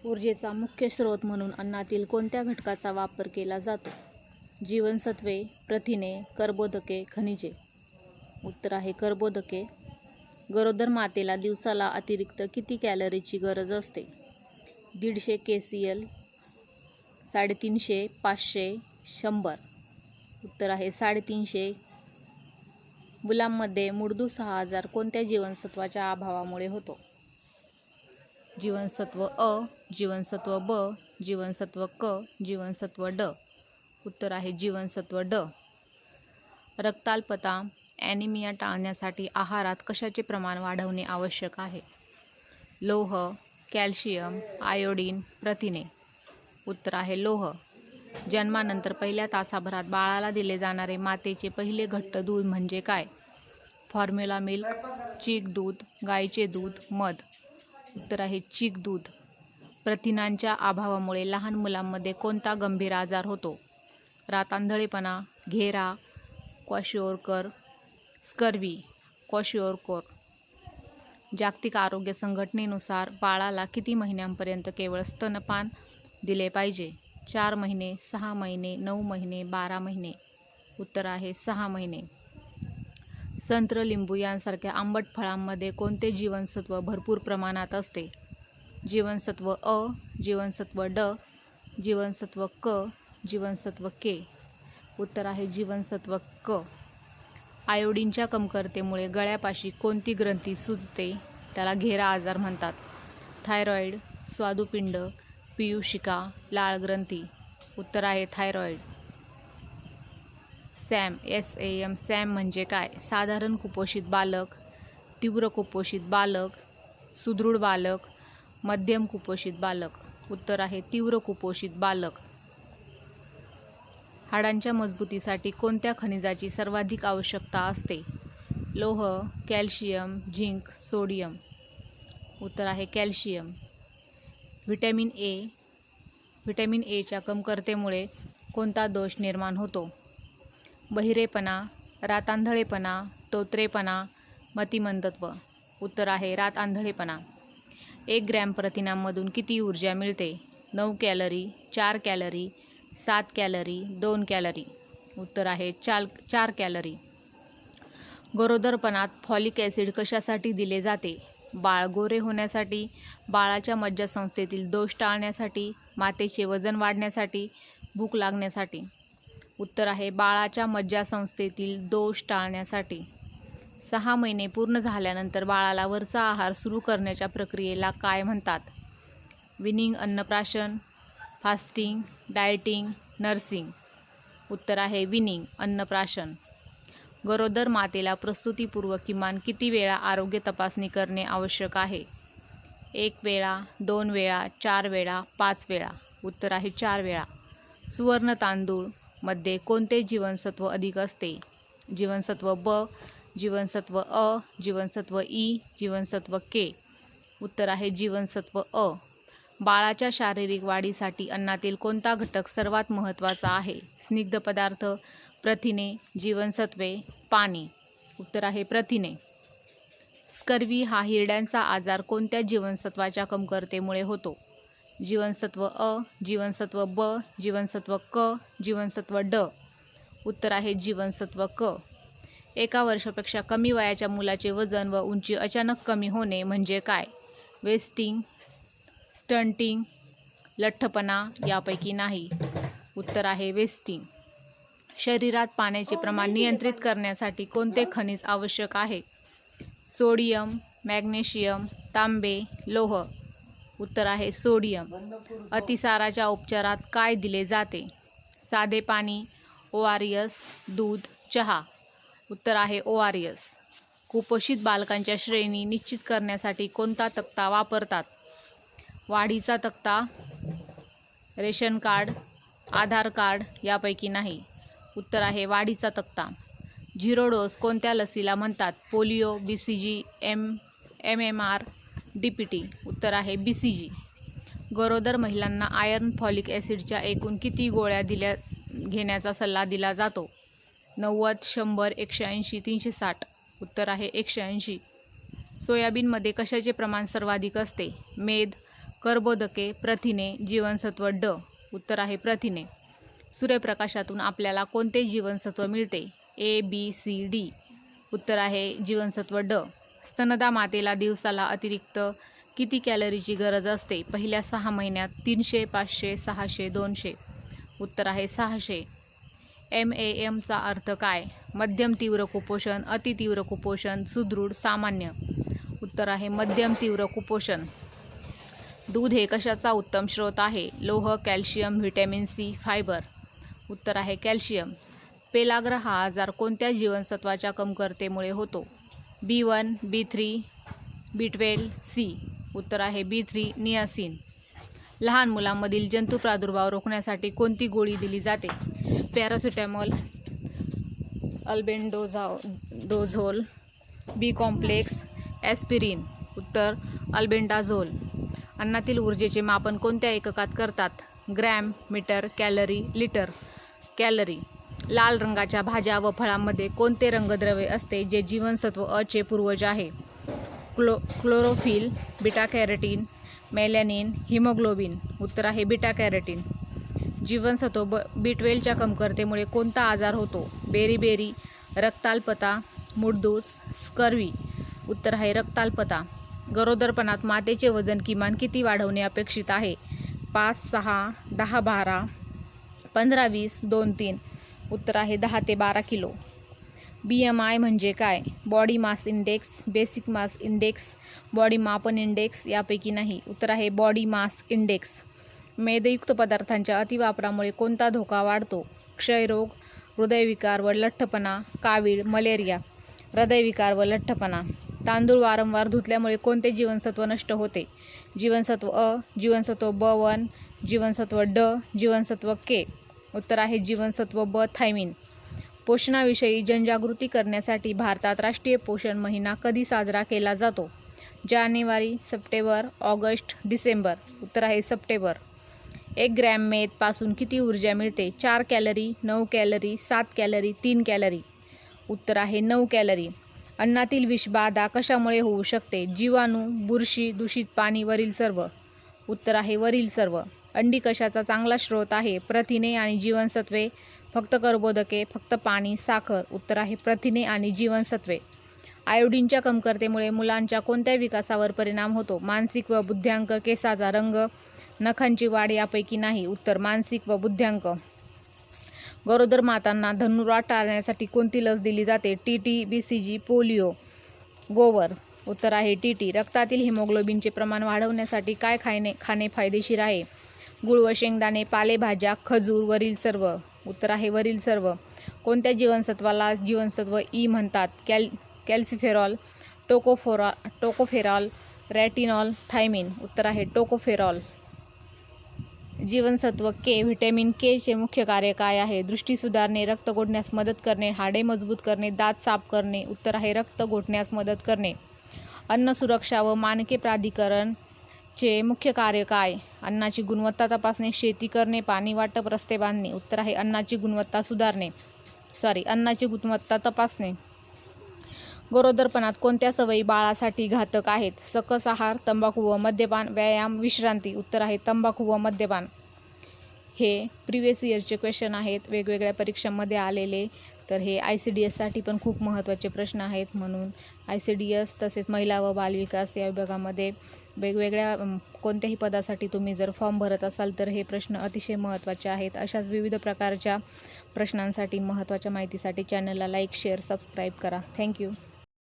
ऊर्जेचा मुख्य स्रोत म्हणून अन्नातील कोणत्या घटकाचा वापर केला जातो? जीवनसत्वे, प्रथिने, कर्बोदके, खनिजे. उत्तर आहे कर्बोदके. गरोदर मातेला दिवसाला अतिरिक्त किती कॅलरीची गरज असते? 150 kcal, 350, 500, 100. उत्तर आहे 350. मुलांमध्ये मूळदूस हा आजार कोणत्या जीवनसत्वाच्या अभावामुळे होतो? जीवनसत्व अ, जीवनसत्व ब, जीवनसत्व क, जीवनसत्व ड. उत्तर आहे जीवनसत्व ड. रक्ताल्पता, ॲनिमिया टाळण्यासाठी आहारात कशाचे प्रमाण वाढवणे आवश्यक आहे? लोह, कॅल्शियम, आयोडीन, प्रथिने. उत्तर आहे लोह. जन्मानंतर पहिल्या तासाभरात बाळाला दिले जाणारे मातेचे पहिले घट्ट दूध म्हणजे काय? फॉर्म्युला मिल्क, चीक दूध, गाईचे दूध, मध. उत्तर आहे चीक दूध. प्रथिनांच्या अभावामुळे लहान मुलांमध्ये कोणता गंभीर आजार होतो? रातांधळेपणा, घेरा, क्वाशिओरकर, स्कर्वी, क्वाशिओरकोर. जागतिक आरोग्य संघटनेनुसार बाळाला किती महिन्यांपर्यंत केवळ स्तनपान दिले पाहिजे? 4 महिने, 6 महिने, 9 महिने, 12 महिने. उत्तर आहे 6 महिने. संत्र, लिंबू यांसारख्या आंबट फळांमध्ये कोणते जीवनसत्व भरपूर प्रमाणात असते? जीवनसत्व अ, जीवनसत्व ड, जीवनसत्व क, जीवनसत्व के. उत्तर आहे जीवनसत्व क. आयोडीनच्या कमतरतेमुळे गळ्यापाशी कोणती ग्रंथी सुजते? त्याला घेरा आजार म्हणतात. थायरॉईड, स्वादुपिंड, पीयूषिका, लाळ ग्रंथी. उत्तर आहे थायरॉईड. सॅम, SAM, सॅम म्हणजे काय? साधारण कुपोषित बालक, तीव्र कुपोषित बालक, सुदृढ बालक, मध्यम कुपोषित बालक. उत्तर आहे तीव्र कुपोषित बालक. हाडांच्या मजबूतीसाठी कोणत्या खनिजाची सर्वाधिक आवश्यकता असते? लोह, कॅल्शियम, झिंक, सोडियम. उत्तर आहे कॅल्शियम. व्हिटॅमिन एच्या कमतरतेमुळे कोणता दोष निर्माण होतो? बहिरेपणा, रातांधळेपणा, तोत्रेपणा, मतिमंदत्व. उत्तर आहे रातआंधळेपणा. 1 ग्रॅम प्रथिनांमधून किती ऊर्जा मिळते? 9 कॅलरी, 4 कॅलरी, 7 कॅलरी, 2 कॅलरी. उत्तर आहे 4 कॅलरी. गरोदरपणात फॉलिक ॲसिड कशासाठी दिले जाते? बाळ गोरे होण्यासाठी, बाळाच्या मज्जासंस्थेतील दोष टाळण्यासाठी, मातेचे वजन वाढण्यासाठी, भूक लागण्यासाठी. उत्तर आहे बाळाच्या मज्जासंस्थेतील दोष टाळण्यासाठी. 6 महिने पूर्ण झाल्यानंतर बाळाला वरचा आहार सुरू करण्याच्या प्रक्रियेला काय म्हणतात? Weaning, Annaprashan, fasting, dieting, nursing. उत्तर आहे विनिंग, अन्नप्राशन. गरोदर मातेला प्रसूतीपूर्व किमान किती वेळा आरोग्य तपासणी करणे आवश्यक आहे? 1 वेळा, 2 वेळा, 4 वेळा, 5 वेळा. उत्तर आहे 4 वेळा. सुवर्ण तांदूळ मध्ये कोणते जीवनसत्व अधिक असते? जीवनसत्व ब, जीवनसत्व अ, जीवनसत्व ई, जीवनसत्व के. उत्तर आहे जीवनसत्व अ. बाळाच्या शारीरिक वाढीसाठी अन्नातील कोणता घटक सर्वात महत्त्वाचा आहे? स्निग्ध पदार्थ, प्रथिने, जीवनसत्वे, पाणी. उत्तर आहे प्रथिने. स्कर्वी हा हिरड्यांचा आजार कोणत्या जीवनसत्वाच्या कमतरतेमुळे होतो? जीवनसत्व अ, जीवनसत्व ब, जीवनसत्व क, जीवनसत्व ड. उत्तर आहे जीवनसत्व क. 1 वर्षापेक्षा कमी वयाच्या मुलाचे वजन व उंची अचानक कमी होणे म्हणजे काय? वेस्टिंग, स्टंटिंग, लठ्ठपणा यापैकी नाही. उत्तर आहे वेस्टिंग. शरीरात पाण्याचे प्रमाण नियंत्रित करण्यासाठी कोणते खनिज आवश्यक आहे? सोडियम, मॅग्नेशियम, तांबे, लोह. उत्तर आहे सोडियम. अतिसाराच्या उपचारात काय दिले जाते? साधे पाणी, ORS, दूध, चहा. उत्तर आहे ORS. कुपोषित बालकांच्या श्रेणी निश्चित करण्यासाठी कोणता तक्ता वापरतात? वाढीचा तक्ता, रेशन कार्ड, आधार कार्ड यापैकी नाही. उत्तर आहे वाढीचा तक्ता. 0 डोस कोणत्या लसीला म्हणतात? Polio, BCG, MMR, DPT. उत्तर आहे BCG. गरोदर महिलांना आयर्न, फॉलिक ॲसिडच्या एकूण किती गोळ्या घेण्याचा सल्ला दिला जातो? 90, 100, 180, 360. उत्तर आहे 180. सोयाबीनमध्ये कशाचे प्रमाण सर्वाधिक असते? मेद, कर्बोदके, प्रथिने, जीवनसत्व ड. उत्तर आहे प्रथिने. सूर्यप्रकाशातून आपल्याला कोणते जीवनसत्व मिळते? ए, बी, सी, डी. उत्तर आहे जीवनसत्व ड. स्तनदा मातेला दिवसाला अतिरिक्त किती कॅलरीची गरज असते? पहिल्या 6 महिन्यात 300, 500, 600, 200. उत्तर आहे 600. MAM चा अर्थ काय? मध्यम तीव्र कुपोषण, अतितीव्र कुपोषण, सुदृढ, सामान्य. उत्तर आहे मध्यम तीव्र कुपोषण. दूध हे कशाचा उत्तम स्रोत आहे? लोह, कॅल्शियम, व्हिटॅमिन सी, फायबर. उत्तर आहे कॅल्शियम. पेलाग्र हा आजार कोणत्या जीवनसत्वाच्या कमतरतेमुळे होतो? B1, B3, B12, C. उत्तर आहे B3, नियासिन. लहान मुलांमधील जंतू प्रादुर्भाव रोखण्यासाठी कोणती गोळी दिली जाते? Paracetamol, albendazole, B complex, aspirin. उत्तर अल्बेंडाझोल. अन्नातील ऊर्जेचे मापन कोणत्या एककात करतात? Gram, metre, calorie, litre. Calorie. लाल रंगाच्या भाज्या व फळांमध्ये कोणते रंगद्रव्य असते जे जीवनसत्व अ चे पूर्वज आहे? Chlorophyll, beta carotene, melanin, haemoglobin. उत्तर आहे बीटा कॅरोटीन. जीवनसत्व B12 च्या कमतरतेमुळे कोणता आजार होतो? बेरीबेरी, रक्ताल्पता, मूळदूस, स्कर्वी. उत्तर आहे रक्ताल्पता. गरोदरपणात मातेचे वजन किमान किती वाढवणे अपेक्षित आहे? 5, 6, 10, 12, 15, 20, 2, 3. उत्तर आहे 10 ते 12 किलो. BMI म्हणजे काय? Body mass index, basic mass index, body मापन इंडेक्स यापैकी नाही. उत्तर आहे बॉडी मास इंडेक्स. मेदयुक्त पदार्थांच्या अतिवापरामुळे कोणता धोका वाढतो? क्षयरोग, हृदयविकार व लठ्ठपणा, कावीळ, मलेरिया. हृदयविकार व लठ्ठपणा. तांदूळ वारंवार धुतल्यामुळे कोणते जीवनसत्व नष्ट होते? जीवनसत्व अ, जीवनसत्व B1, जीवनसत्व ड, जीवनसत्व के. उत्तर आहे जीवनसत्व ब, थायमिन. पोषणाविषयी जनजागृती करण्यासाठी भारतात राष्ट्रीय पोषण महिना कधी साजरा केला जातो? जानेवारी, सप्टेंबर, ऑगस्ट, डिसेंबर. उत्तर आहे सप्टेंबर. 1 ग्रॅम मेदपासून किती ऊर्जा मिळते? 4 कॅलरी, 9 कॅलरी, 7 कॅलरी, 3 कॅलरी. उत्तर आहे 9 कॅलरी. अन्नातील विषबाधा कशामुळे होऊ शकते? जीवाणू, बुरशी, दूषित पाणी, वरील सर्व. उत्तर आहे वरील सर्व. अंडी कशाचा चांगला स्रोत आहे? प्रथिने आणि जीवनसत्वे, फक्त कर्बोदके, फक्त पाणी, साखर. उत्तर आहे प्रथिने आणि जीवनसत्वे. आयोडीनच्या कमतरतेमुळे मुलांच्या कोणत्या विकासावर परिणाम होतो? मानसिक व बुद्ध्यांक, केसाचा रंग, नखांची वाढ यापैकी नाही. उत्तर मानसिक व बुद्ध्यांक. गरोदर मातांना धनुर्वात टाळण्यासाठी कोणती लस दिली जाते? TT, BCG, पोलिओ, गोवर. उत्तर आहे TT. रक्तातील हिमोग्लोबिनचे प्रमाण वाढवण्यासाठी काय खाणे फायदेशीर आहे? गुळ व शेंगदाणे, पालेभाज्या, खजूर, वरील सर्व. उत्तर आहे वरील सर्व. कोणत्या जीवनसत्वाला जीवनसत्व ई म्हणतात? कॅल्सिफेरॉल, टोकोफेरॉल, रेटिनॉल, थायमिन. उत्तर आहे टोकोफेरॉल. जीवनसत्व के, व्हिटॅमिन के चे मुख्य कार्य काय आहे? दृष्टी सुधारणे, रक्त गोठण्यास मदत करणे, हाडे मजबूत करणे, दात साफ करणे. उत्तर आहे रक्त गोठण्यास मदत करणे. अन्न सुरक्षा व मानके प्राधिकरण चे मुख्य कार्य काय? अन्नाची गुणवत्ता तपासणे, शेती करणे, पाणी वाटप, रस्ते बांधणे. उत्तर आहे अन्नाची गुणवत्ता तपासणे. गरोदरपणात कोणत्या सवयी बाळासाठी घातक आहेत? सकस आहार, तंबाखू व मद्यपान, व्यायाम, विश्रांती. उत्तर आहे तंबाखू व मद्यपान. हे प्रिव्हियस इयरचे क्वेश्चन आहेत, वेगवेगळ्या परीक्षांमध्ये आलेले. तर हे ICDS पण खूप महत्त्वाचे प्रश्न आहेत. म्हणून ICDS तसेच महिला व बालविकास या विभागामध्ये वेगवेगळ्या कोणत्याही पदासाठी तुम्ही जर फॉर्म भरत असाल तर हे प्रश्न अतिशय महत्त्वाचे आहेत. अशाच विविध प्रकारच्या प्रश्नांसाठी, महत्त्वाच्या माहितीसाठी चॅनलला लाईक, शेअर, सबस्क्राईब करा. थँक्यू.